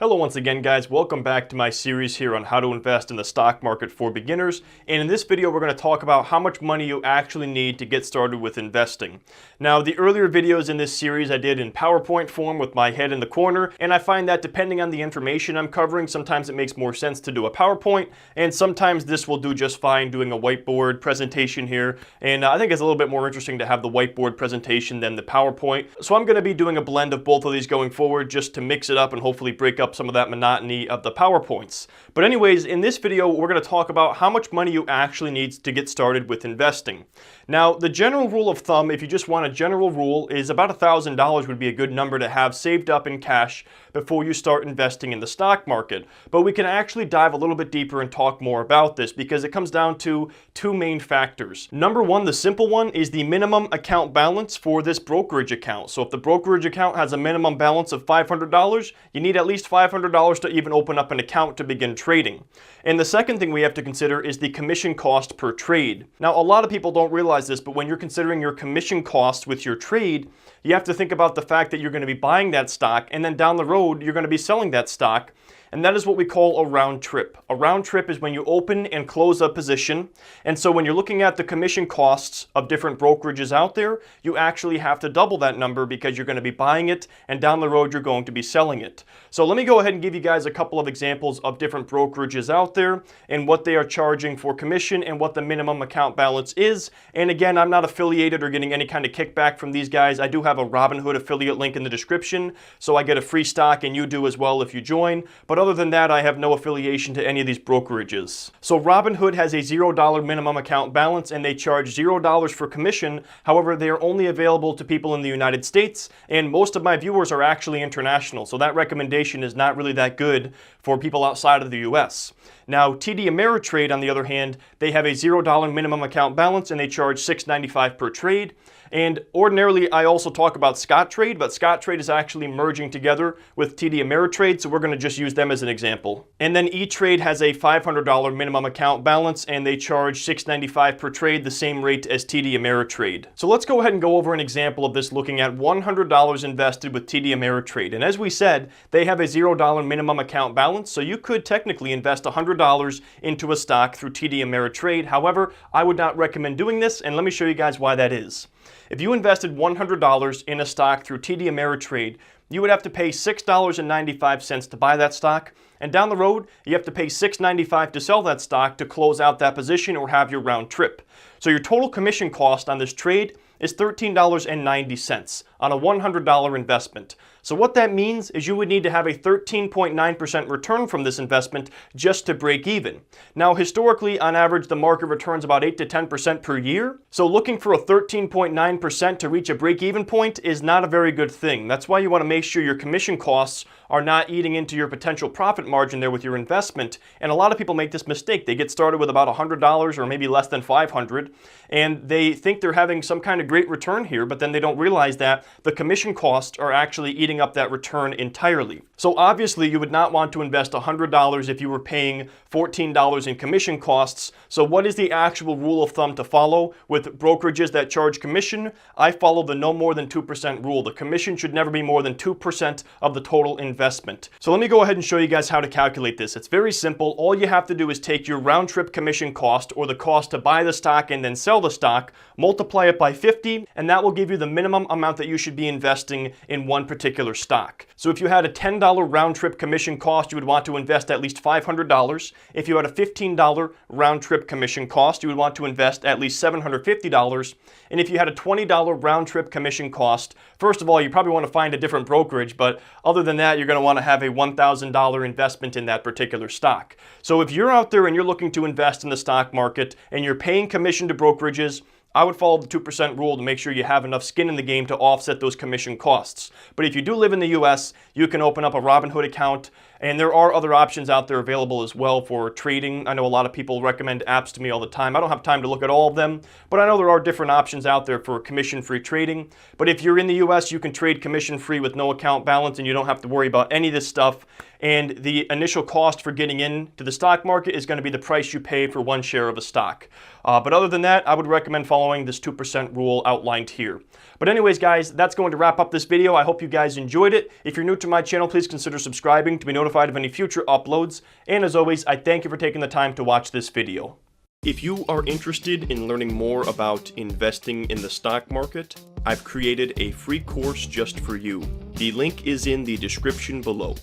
Hello once again guys, welcome back to my series here on how to invest in the stock market for beginners. And in this video we're going to talk about how much money you actually need to get started with investing. Now the earlier videos in this series I did in PowerPoint form with my head in the corner, and I find that depending on the information I'm covering, sometimes it makes more sense to do a PowerPoint, and sometimes this will do just fine doing a whiteboard presentation here. And I think it's a little bit more interesting to have the whiteboard presentation than the PowerPoint. So I'm going to be doing a blend of both of these going forward just to mix it up and hopefully break up some of that monotony of the PowerPoints. But anyways, in this video, we're going to talk about how much money you actually need to get started with investing. Now, the general rule of thumb, if you just want a general rule, is about $1,000 would be a good number to have saved up in cash before you start investing in the stock market. But we can actually dive a little bit deeper and talk more about this because it comes down to two main factors. Number one, the simple one, is the minimum account balance for this brokerage account. So if the brokerage account has a minimum balance of $500, you need at least $500 to even open up an account to begin trading. And the second thing we have to consider is the commission cost per trade. Now, a lot of people don't realize this, but when you're considering your commission costs with your trade, you have to think about the fact that you're going to be buying that stock and then down the road you're going to be selling that stock. And that is what we call a round trip. A round trip is when you open and close a position. And so when you're looking at the commission costs of different brokerages out there, you actually have to double that number because you're going to be buying it and down the road you're going to be selling it. So let me go ahead and give you guys a couple of examples of different brokerages out there and what they are charging for commission and what the minimum account balance is. And again, I'm not affiliated or getting any kind of kickback from these guys. I do have a Robinhood affiliate link in the description, so I get a free stock and you do as well if you join. But other than that, I have no affiliation to any of these brokerages. So Robinhood has a $0 minimum account balance and they charge $0 for commission. However, they are only available to people in the United States, and most of my viewers are actually international. So that recommendation is not really that good for people outside of the US. Now, TD Ameritrade, on the other hand, they have a $0 minimum account balance and they charge $6.95 per trade. And ordinarily, I also talk about Scottrade, but Scottrade is actually merging together with TD Ameritrade, so we're going to just use them as an example. And then E-Trade has a $500 minimum account balance, and they charge $6.95 per trade, the same rate as TD Ameritrade. So let's go ahead and go over an example of this looking at $100 invested with TD Ameritrade. And as we said, they have a $0 minimum account balance, so you could technically invest $100 into a stock through TD Ameritrade. However, I would not recommend doing this, and let me show you guys why that is. If you invested $100 in a stock through TD Ameritrade, you would have to pay $6.95 to buy that stock, and down the road, you have to pay $6.95 to sell that stock to close out that position or have your round trip. So your total commission cost on this trade is $13.90 on a $100 investment. So what that means is you would need to have a 13.9% return from this investment just to break even. Now, historically, on average, the market returns about 8 to 10% per year. So looking for a 13.9% to reach a break-even point is not a very good thing. That's why you want to make sure your commission costs are not eating into your potential profit margin there with your investment. And a lot of people make this mistake. They get started with about $100 or maybe less than $500, and they think they're having some kind of great return here, but then they don't realize that the commission costs are actually eating up that return entirely. So obviously you would not want to invest $100 if you were paying $14 in commission costs. So what is the actual rule of thumb to follow with brokerages that charge commission? I follow the no more than 2% rule. The commission should never be more than 2% of the total investment. So let me go ahead and show you guys how to calculate this. It's very simple. All you have to do is take your round trip commission cost, or the cost to buy the stock and then sell the stock, multiply it by 50, and that will give you the minimum amount that you should be investing in one particular stock. So if you had a $10 round trip commission cost, you would want to invest at least $500. If you had a $15 round trip commission cost, you would want to invest at least $750. And if you had a $20 round trip commission cost, first of all, you probably want to find a different brokerage, but other than that, you're going to want to have a $1,000 investment in that particular stock. So if you're out there and you're looking to invest in the stock market and you're paying commission to brokerages, I would follow the 2% rule to make sure you have enough skin in the game to offset those commission costs. But if you do live in the US, you can open up a Robinhood account, and there are other options out there available as well for trading. I know a lot of people recommend apps to me all the time. I don't have time to look at all of them, but I know there are different options out there for commission-free trading. But if you're in the US, you can trade commission-free with no account balance, and you don't have to worry about any of this stuff. And the initial cost for getting into the stock market is going to be the price you pay for one share of a stock. But other than that, I would recommend following this 2% rule outlined here. But anyways, guys, that's going to wrap up this video. I hope you guys enjoyed it. If you're new to my channel, please consider subscribing to be notified notified of any future uploads. And as always, I thank you for taking the time to watch this video. If you are interested in learning more about investing in the stock market, I've created a free course just for you. The link is in the description below.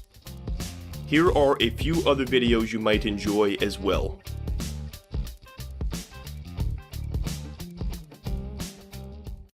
Here are a few other videos you might enjoy as well.